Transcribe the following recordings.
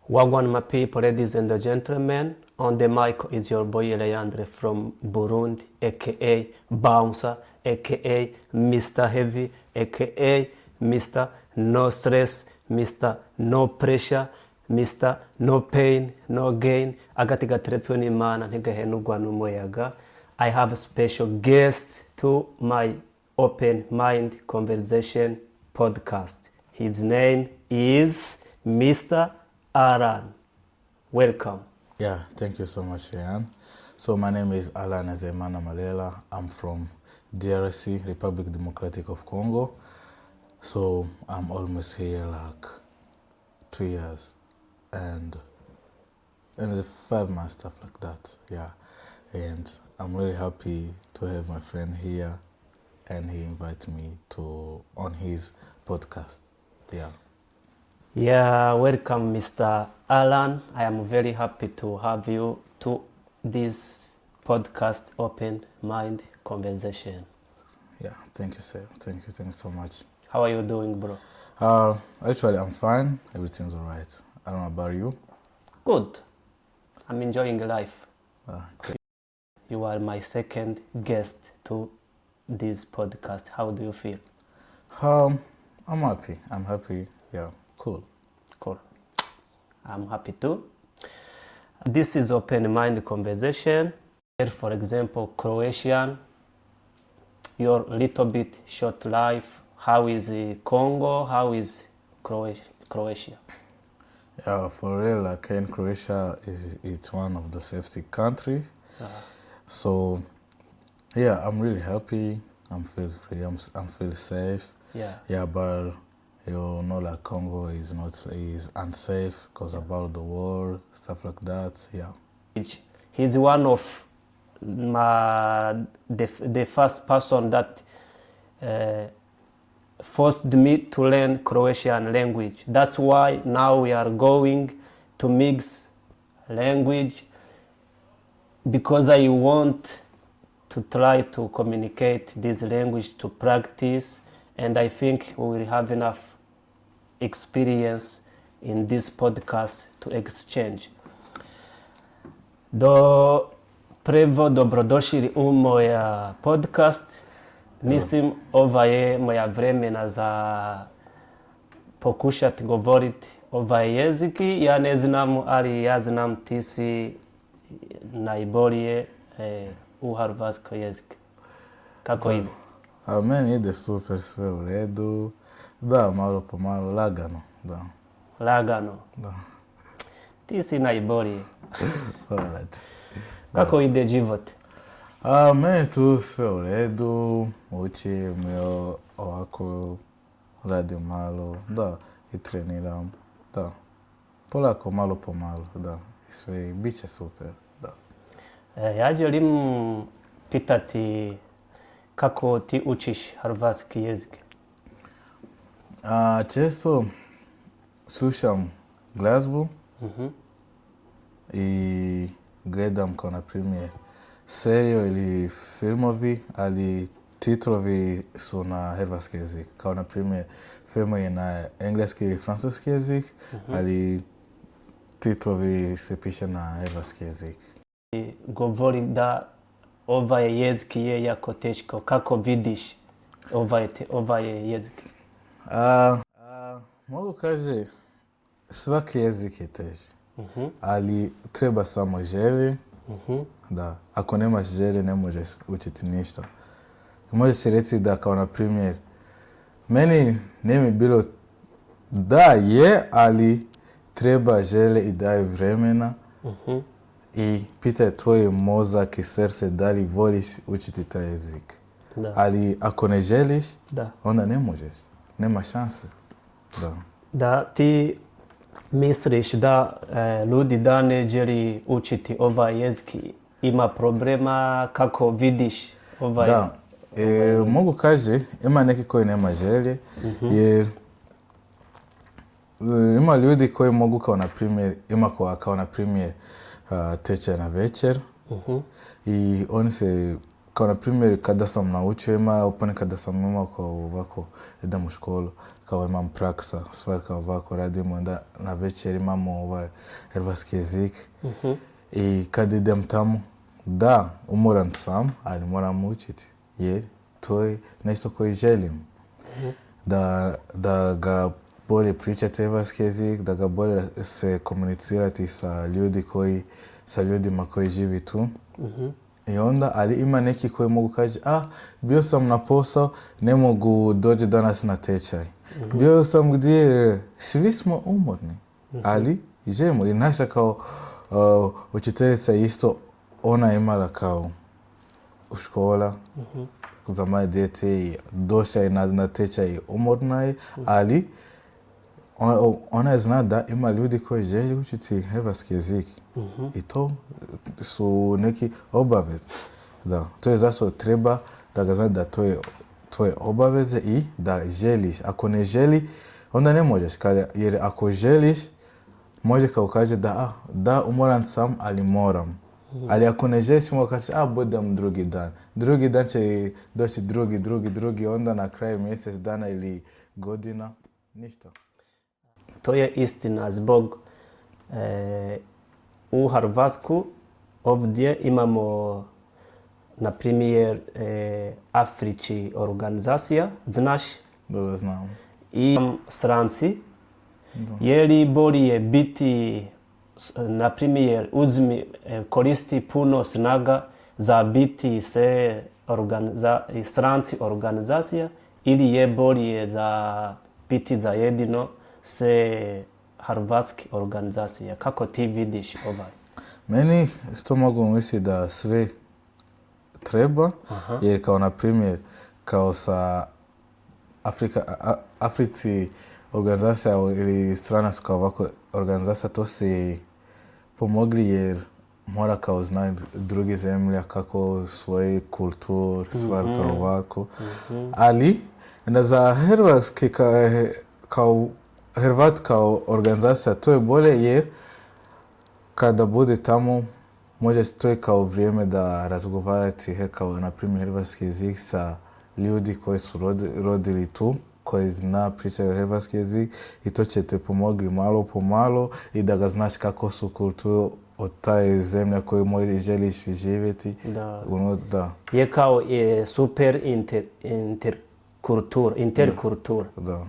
Wagwan my people, ladies and gentlemen. On the mic is your boy Léandre from Burundi, aka Bouncer, aka Mr. Heavy, aka Mr. No Stress, Mr. No Pressure, Mr. No Pain, No Gain. Agati gateretswe n'Imana ntigahenurwa n'umuyaga. I have a special guest to my Open Mind Conversation podcast. His name is Mr. Alain. Welcome. Yeah, thank you so much, Ryan. So my name is Alain and Alain Malela. I'm from DRC, Republic Democratic of Congo. So I'm almost here like 2 years and 5 months, stuff like that. Yeah, and I'm really happy to have my friend here, and he invited me on his podcast. Yeah. Yeah, welcome, Mr. Alain. I am very happy to have you to this podcast, Open Mind Conversation. Yeah, thank you, sir. Thank you so much. How are you doing, bro? Actually, I'm fine. Everything's all right. I don't know about you. Good. I'm enjoying life. Okay. You are my second guest to this podcast. How do you feel? I'm happy. I'm happy. Yeah, cool. Cool. I'm happy too. This is Open Mind Conversation. Here, for example, Croatian. Your little bit short life. How is Congo? How is Croatia? Yeah, for real, like in Croatia, it's one of the safety country. So, yeah, I'm really happy. I'm feel free. I'm feel safe. Yeah. Yeah, but you know, like Congo is unsafe because about the war, stuff like that. Yeah. He's one of the first person that forced me to learn Croatian language. That's why now we are going to mix language, because I want to try to communicate this language, to practice, and I think we will have enough experience in this podcast to exchange. Prvo, dobrodošli u moj podcast. Mislim, ova je moja vremena za pokušati govoriti ovaj jezik. Ja ne znam, ali ja znam ti si najbolje u hrvatskoj jezik. Kako ide? A meni ide super, sve u redu. Da, malo po malo, lagano, da. Lagano? Da. Ti si najbolji. Hvala ti. Kako ide život? Meni tu sve u redu, učim, ovako radim malo, da, i treniram, da. Polako, malo po malo, da, i sve, bit će super, da. Ja želim pitati kako ti učiš hrvatski jezik? Često slušam glazbu i gledam kao na primjer seriju ili filmovi, ali titlovi su na hrvatski jezik. Kao na primjer film je na engleski ili francuski jezik, ali titlovi se piše na hrvatski jezik. Govori da ovaj jezik je jako teško. Kako vidiš ovaj jezik? Mogu kaži, svaki jezik je teži, ali treba samo želji. Da, ako nemaš želje ne možeš učiti ništa. Može se reći da kao na primjer, meni ne mi bilo da je, ali treba želje i daj vremena i pitaj tvoj mozak i srce da li voliš učiti taj jezik. Da. Ali ako ne želiš, onda ne možeš, nema šanse. Da. Da, ti misliš da ljudi da ne želi učiti ovaj jezik, ima problema, kako vidiš ovaj? Da, mogu kaži, ima neki koji nema želje, jer ima ljudi koji mogu kao na primjer, kao na primjer tečaj na večer i oni se kao na primjer kada sam naučio ponekad da sam imao kao ovako, idem u školu, kao imam praksa, stvar kao ovako radimo, da na večer imamo hrvatski jezik. I kad idem tamo, da, umoran sam, ali moram učiti, jer to je nešto koje želim. Da ga bolje pričati hrvatski jezik, da ga bolje se komunicirati sa ljudima koji živi tu. I onda, ali ima neki koji mogu kaži, bio sam na posao, ne mogu doći danas na tečaj. Bio sam gdje, svi smo umorni, ali želimo. I naša kao učiteljica isto, ona imala kao u škola za moje dijete i došla je na tečaj, umorna je, ali ona zna da ima ljudi koji žele učiti hrvatski jezik. I to su neki obaveze. Da, to je zašto treba da ga zna da to je tvoje obaveze i da želiš. Ako ne želi, onda ne možeš. Jer ako želiš, može kao kaže da umoran sam, ali moram. Ali ako ne želiš, može kaže budem drugi dan. Drugi dan će doći drugi, onda na kraju mjesec dana ili godina, ništa. To je istina zbog u Hrvatsku ovdje imamo na primjer afrički organizacija, znaš? Da, znam. I stranci, je li bolje biti, na primjer, koristi puno snaga za biti stranci organizacija ili je bolje za biti zajedno se hrvatski organizacija? Kako ti vidiš ovaj? Meni što mogu misliti da sve treba, jer kao na primjer, kao sa Africi organizacija ili stranačka ovako organizacija, to se pomogli jer mora kao znati druge zemlje kako svoje kultur, stvar kao ovako. Ali za hrvatski kao Hrvat kao organizacija, to je bolje jer kada bude tamo, može to je kao vrijeme da razgovarati kao na primjer hrvatski jezik sa ljudi koji su rodili tu, koji zna pričaju hrvatski jezik i to će te pomogli malo po malo i da ga znaš kako su kulturu od taj zemlja koju želiš živjeti. Da. Je kao super interkultur. Da.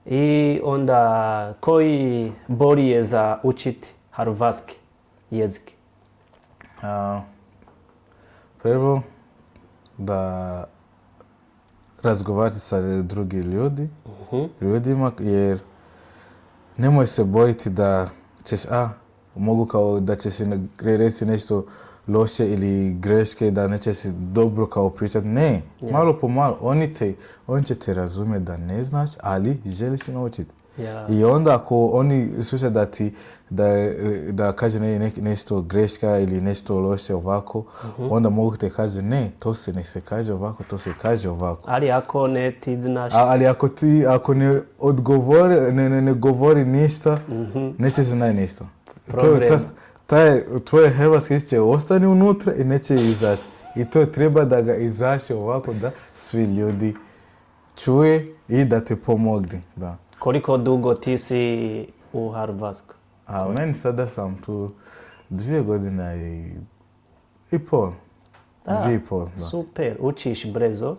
I onda koji bolje za učiti hrvatski jezik? Prvo, da razgovarati sa drugim ljudima, jer nemoj se bojiti da ćeš, mogu kao da ćeš reći nešto loše ili greške, da neće se dobro kao pričati. Ne, malo po malo, on će te razumjeti da ne znaš, ali želiš se naučiti. I onda ako oni slušaju da kaže nešto greška ili nešto loše ovako, onda mogu te kaže ne, to se ne se kaže ovako, to se kaže ovako. Ali ako ne ti znaš... Ali ako ne odgovori, ne govori ništa, neće znati ništa. Tvoje hrvatski jezik će ostane unutra i neće izaći. I to treba da ga izaći ovako da svi ljudi čuje i da te pomogli. Da. Koliko dugo ti si u Hrvatskoj? Meni sada sam tu 2 godine i pol. 2,5. Da. Super, učiš brzo.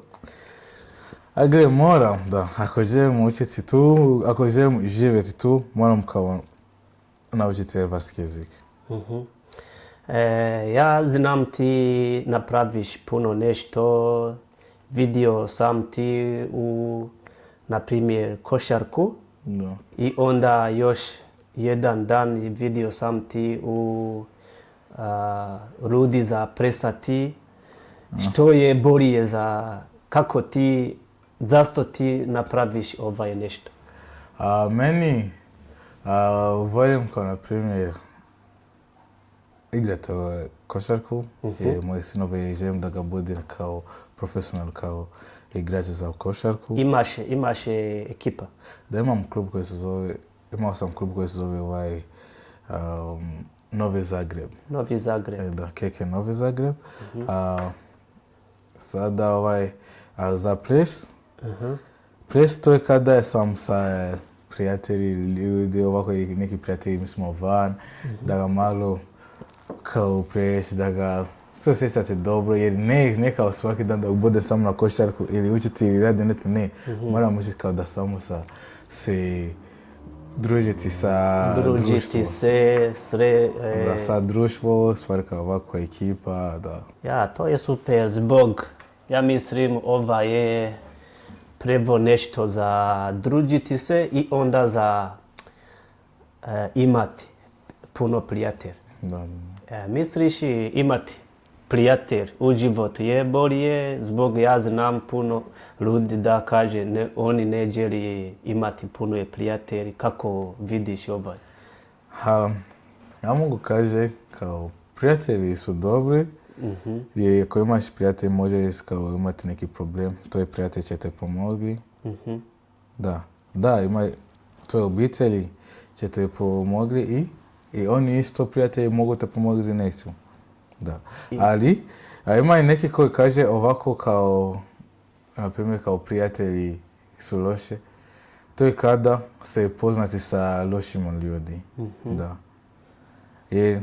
Moram, da. Ako želim učiti tu, ako želim živjeti tu, moram kao naučiti hrvatski jezik. Ja znam ti napraviš puno nešto. Vidio sam ti u, na primjer, košarku. Da. I onda još jedan dan vidio sam ti u rudi za presati. Što je bolje kako ti, zašto ti napraviš ovaj nešto? Meni volim kao na primjer igrati košarku i moji sinovi želim da ga bude kao profesional, kao igrač za košarku. Imaš ekipa? Da, imam sam klub koji se zove Novi Zagreb. Novi Zagreb. Da, KK Novi Zagreb. Sada a za ples, ples to je kada sam sa prijatelji, ljudi, ovako i neki prijatelji, mi smo van, da ga malo kao ples, da ga sve osjećate dobro, jer ne kao svaki dan da budem samo na košarku ili učiti ili radi nešto, ne. Moram učiti kao da samo se družiti sa društvom. Da, sa društvom, stvari kao ovako ekipa, da. Ja, to je super zbog, ja mislim, ova je prvo nešto za družiti se i onda za imati puno prijatelja. Da. Misliš imati prijatelj u životu je bolje, zbog ja znam puno ljudi da kaže oni ne želi imati puno prijatelji. Kako vidiš ovaj? Ja mogu kaži kao prijatelji su dobri, i ako imaš prijatelj možeš kao imati neki problem, tvoj prijatelj će te pomogli. Da, ima tvoje obitelji će te pomogli i oni isto prijatelji mogu te pomogli za nešto. Da. Ali ima i neki koji kaže ovako kao, na primjer kao prijatelji su loše. To je kada se poznati sa lošim ljudi. Da. Jer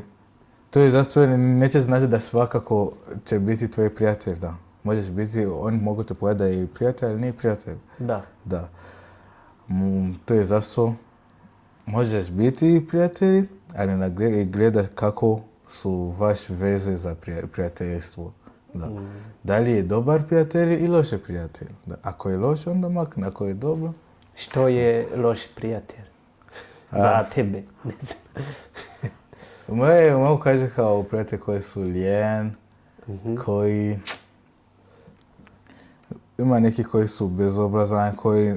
to je zato neće znači da svakako će biti tvoj prijatelj, da. Možeš biti, oni mogu te povedati da je prijatelj, ali nije prijatelj. Da. To je zato možeš biti prijatelj, ali gleda kako su vaše veze za prijateljstvo. Da. Da li je dobar prijatelj i loš prijatelj. Da. Ako je loš, onda makne. Ako je dobro... Što je loš prijatelj? Za tebe. Mogu kaži kao prijatelj koji su lijen, koji... Ima neki koji su bezobrazani, koji...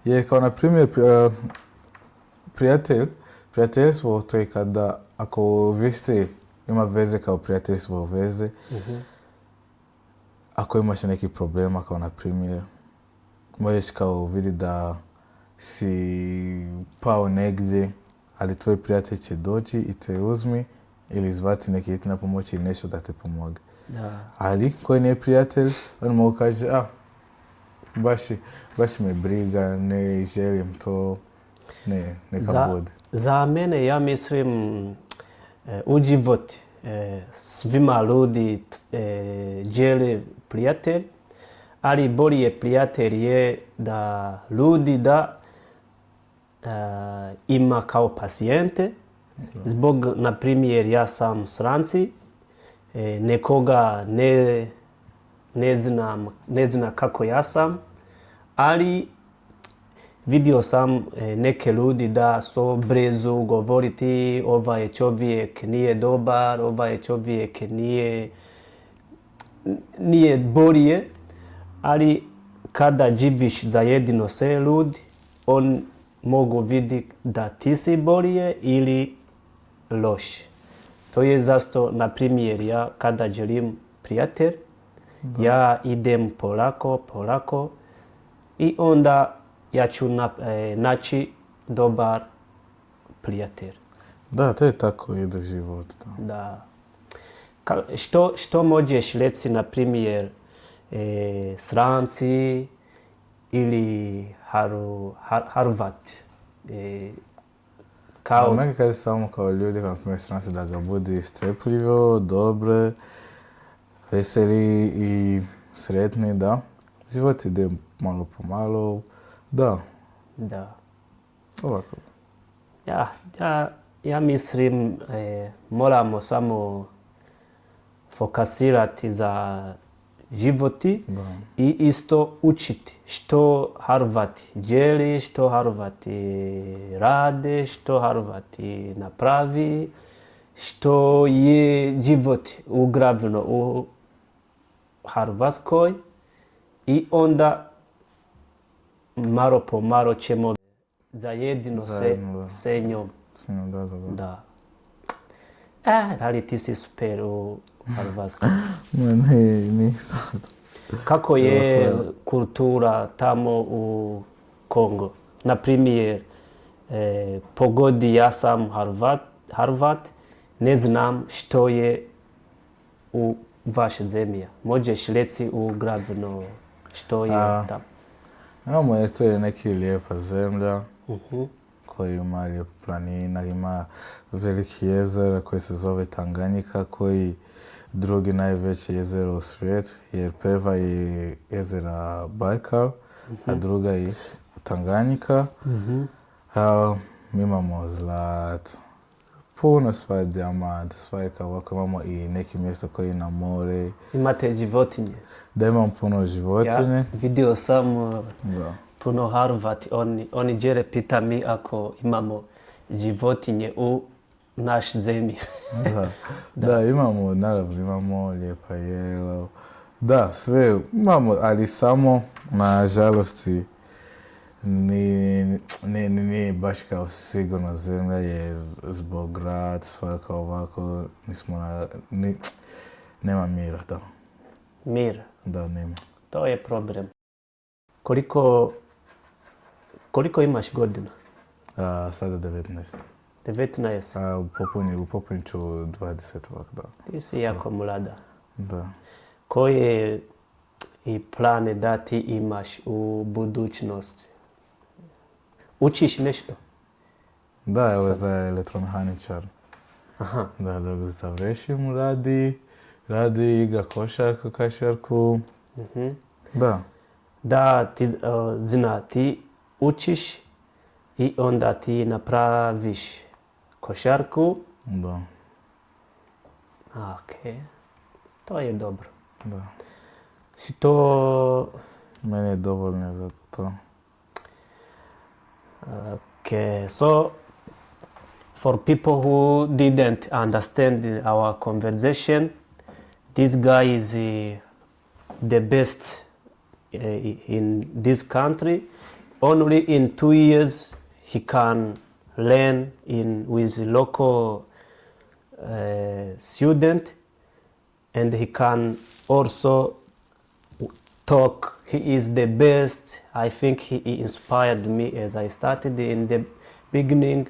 Jer kao na primjer prijateljstvo to je kada ako vi ste ima veze kao prijateljstvo veze, ako imaš neki problema kao na primjer, možeš kao vidjeti da si pao negdje, ali tvoj prijatelj će doći i te uzmi ili zvati neki na pomoći ili nešto da te pomogne. Ali koji nije prijatelj, on mogu kaži, baš me briga, ne želim to, neka bude. Za mene, ja mislim, u životu svima ljudi žele prijatelj, ali bolje prijatelj je da ljudi da ima kao pacijente. Zbog, na primjer, ja sam stranci, nekoga ne zna kako ja sam, ali vidio sam neke ljudi da su brzo govoriti ovaj čovjek nije dobar, ovaj čovjek nije bolje, ali kada živiš zajedno s ljudi, on mogu vidjeti da ti si bolje ili loš. To je zašto, na primjer, ja kada želim prijatelj, ja idem polako i onda ja ću naći dobar prijatelj. Da, to je tako ide u život. Da. Što možeš reći, na primjer, stranci ili Hrvati? Meni kaže samo kao ljudi, kao primjer stranci, da ga bude strpljivo, dobre, veseli i sretni, da. Život ide malo po malo, da. Ovako. Ja mislim, moramo samo fokusirati za životi i isto učiti što Hrvati želi, što Hrvati rade, što Hrvati napravi, što je život ugravljeno u Hrvatskoj i onda malo po malo ćemo zajedno s njom. Da. Ali ti si super u Hrvatskoj. Nisam. Kako je kultura tamo u Kongo? Na primjer, pogodi ja sam Hrvat, ne znam što je u vaše zemlje? Možeš reći uglavno što je tamo? Imamo, jer to je neki lijepa zemlja koja ima lijepu planina, ima veliki jezera koji se zove Tanganjika, koji drugi najveće jezero u svijetu, jer prva je jezera Bajkal, a druga je Tanganjika. Mi imamo zlat, puno stvari, dijamant, stvari kao ovako. Imamo i neki mjesto koji je na more. Imate životinje? Da, imamo puno životinje. Ja vidio sam puno Harvati. Oni džere pita mi ako imamo životinje u našoj zemlji. Da, imamo, naravno, imamo lijepa jelo. Da, sve imamo, ali samo, na žalosti, nije baš kao sigurna zemlja, jer zbog grad, stvar kao ovako, nema mira tamo. Mir? Da, nema. To je problem. Koliko imaš godina? Sada 19. 19? Upopunit ću 20 ovak, da. Ti si jako mlada. Da. Koje i plane da ti imaš u budućnosti? Učiš nešto? Da, evo za elektromehaničar. Da, dok završim, radi, igra košarku. Da. Da, ti učiš i onda ti napraviš košarku. Da. Ok, to je dobro. Da. Što... Meni je dovoljno za to. Okay, so for people who didn't understand our conversation, this guy is the best in this country. Only in 2 years he can learn with local student, and he can also talk. He is the best. I think he inspired me as I started in the beginning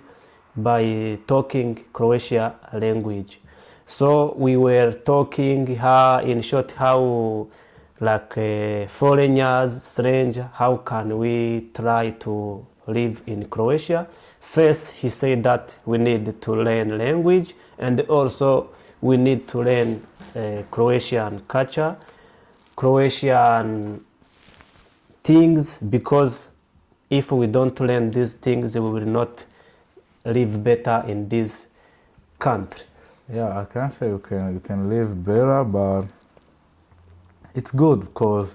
by talking Croatian language. So we were talking in short how like foreigners, strange, how can we try to live in Croatia. First he said that we need to learn language, and also we need to learn Croatian culture, Croatian things, because if we don't learn these things, we will not live better in this country. Yeah, I can say you can live better, but it's good because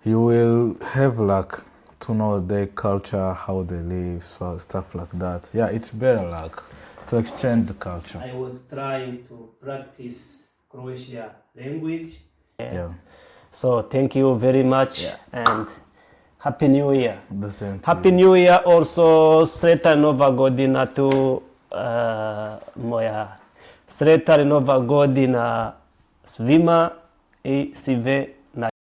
you will have like to know their culture, how they live, so stuff like that. Yeah, it's better like to exchange the culture. I was trying to practice Croatian language. Yeah. So thank you very much, and Happy New Year. The same to Happy you. New Year also, sretan Nova godina tu moja. Sretan Nova godina svima i sve